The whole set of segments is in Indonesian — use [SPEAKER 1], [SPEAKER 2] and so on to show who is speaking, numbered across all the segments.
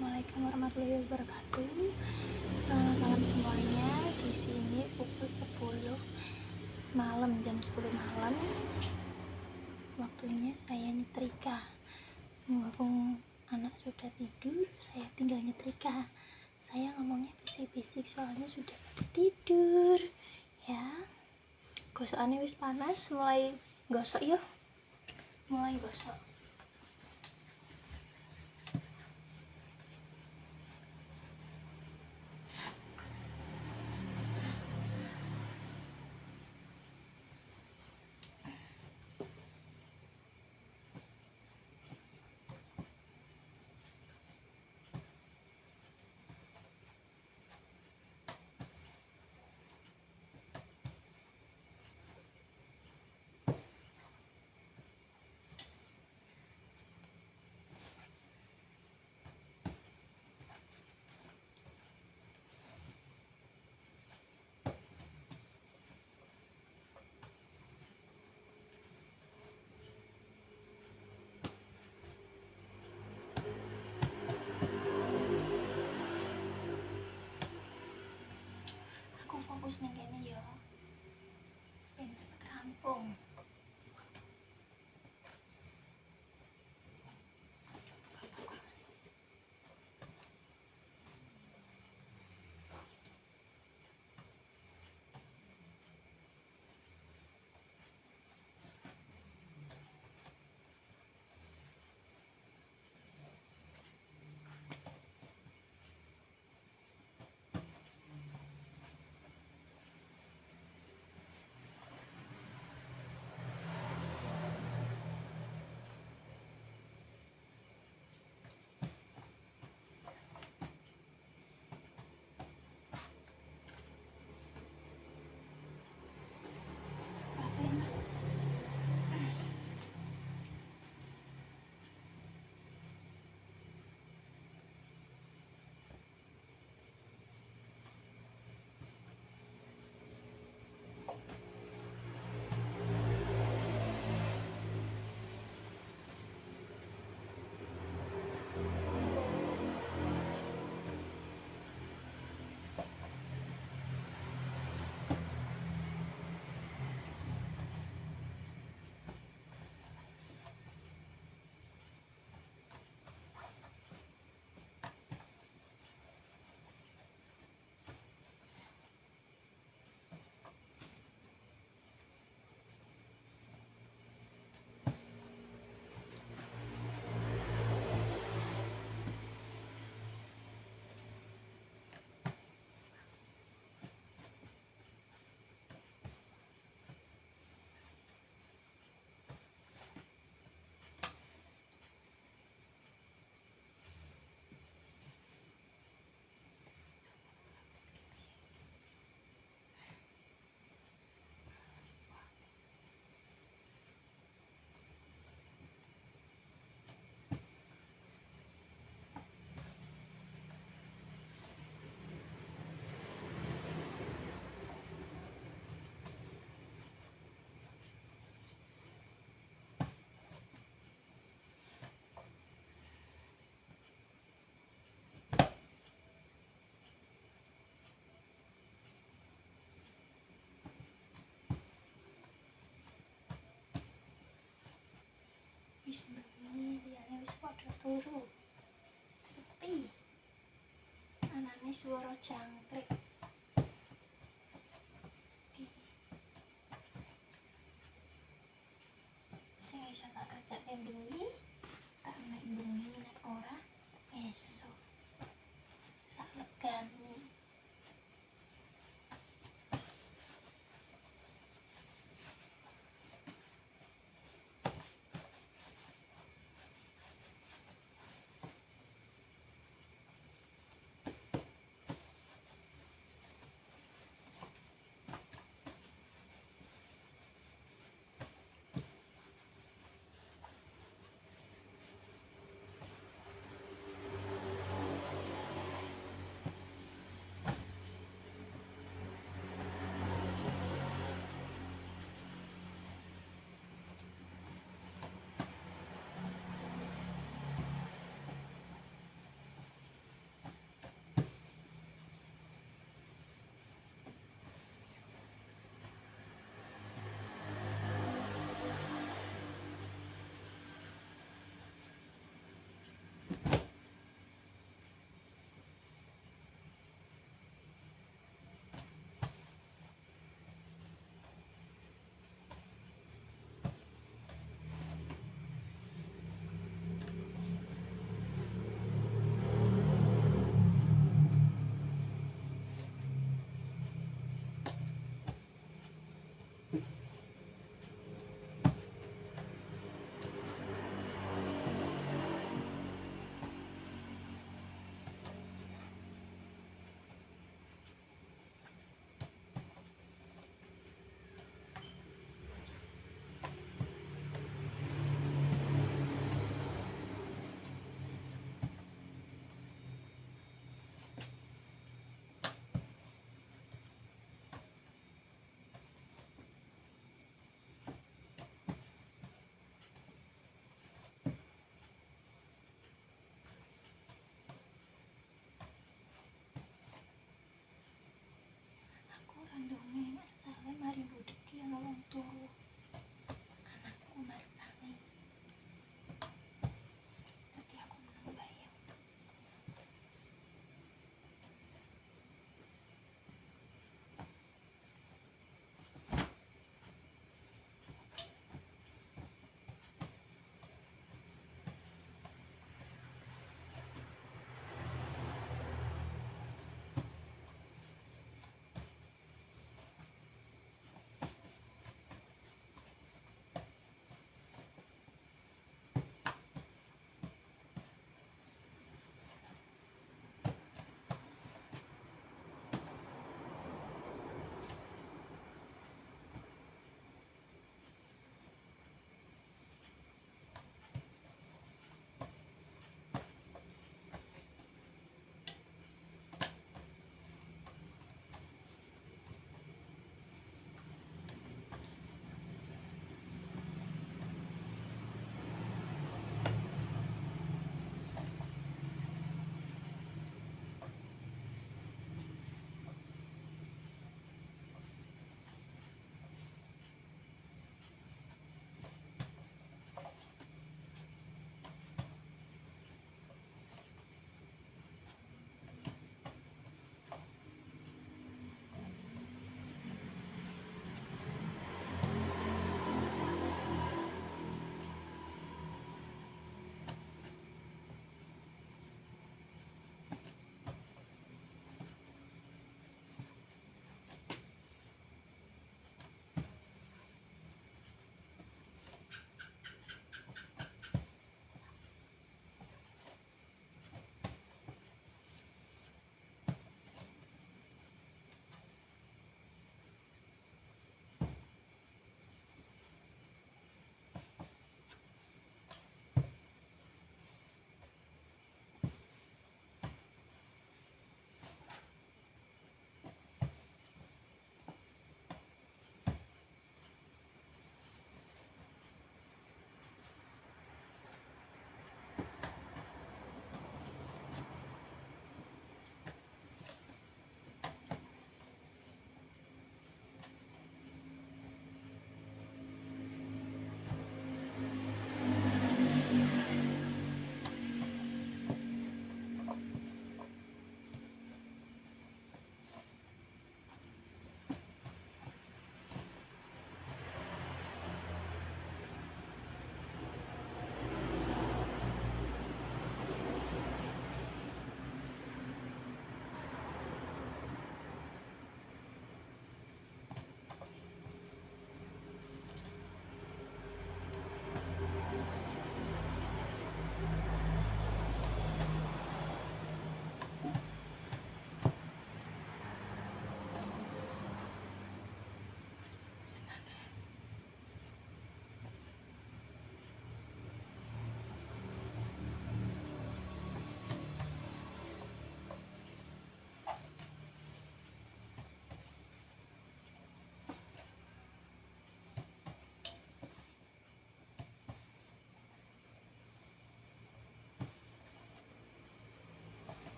[SPEAKER 1] Assalamualaikum warahmatullahi wabarakatuh. Selamat malam semuanya. Di sini pukul 10 malam, jam 10 malam. Waktunya saya nyetrika. Mumpung anak sudah tidur, saya tinggal nyetrika. Saya ngomongnya bisik-bisik soalnya sudah pada tidur. Ya. Gosokannya wis panas, mulai gosok yuk. Mulai gosok. Aku fokus ning kene ya. Ben cepet rampung. Wis bengi, liyane wis padha turu. Sepi. Anane swara jangkrik. Sing iso tak kerjake bengi, tak mek bengi nek ora esuk. Sak legane.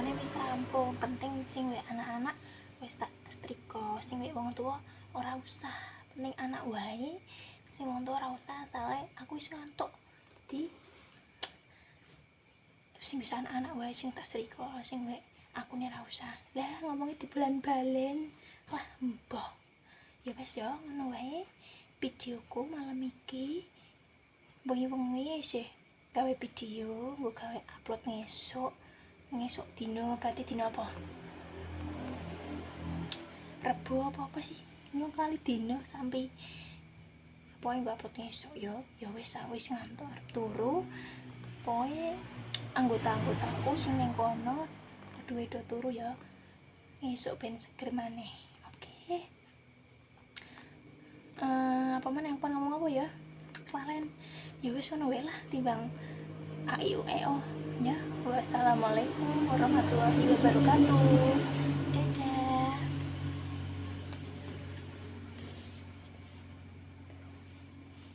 [SPEAKER 1] setrikone wis rampung, penting sing wek anak-anak wis tak setrika, sing wek wong tua ora usah, penting anak wae, sing wong tua ora usah, soalnya aku wis ngantuk di sing bisa anak-anak wae sing tak setrika, sing wek aku nih ora usah. Lah ngomongnya di bulan balen lah mbah ya wis ya ngono wae videoku malam iki. Bengi-bengi sih gawe video, gue gawe upload ngesuk dino, berarti dino apa? Rebo apa sih? Nyong kali dino sampai pokoknya gue upload ngesuk ya wis ngantuk arep turu. Pokoknya anggota-anggotaku sing ning kono do turu ya ngesuk ben seger maneh. Oke. Apa meneh aku ngomong apa ya? Kalian ya wis ngono wae lah timbang AIU EO ya. Wassalamualaikum warahmatullahi wabarakatuh.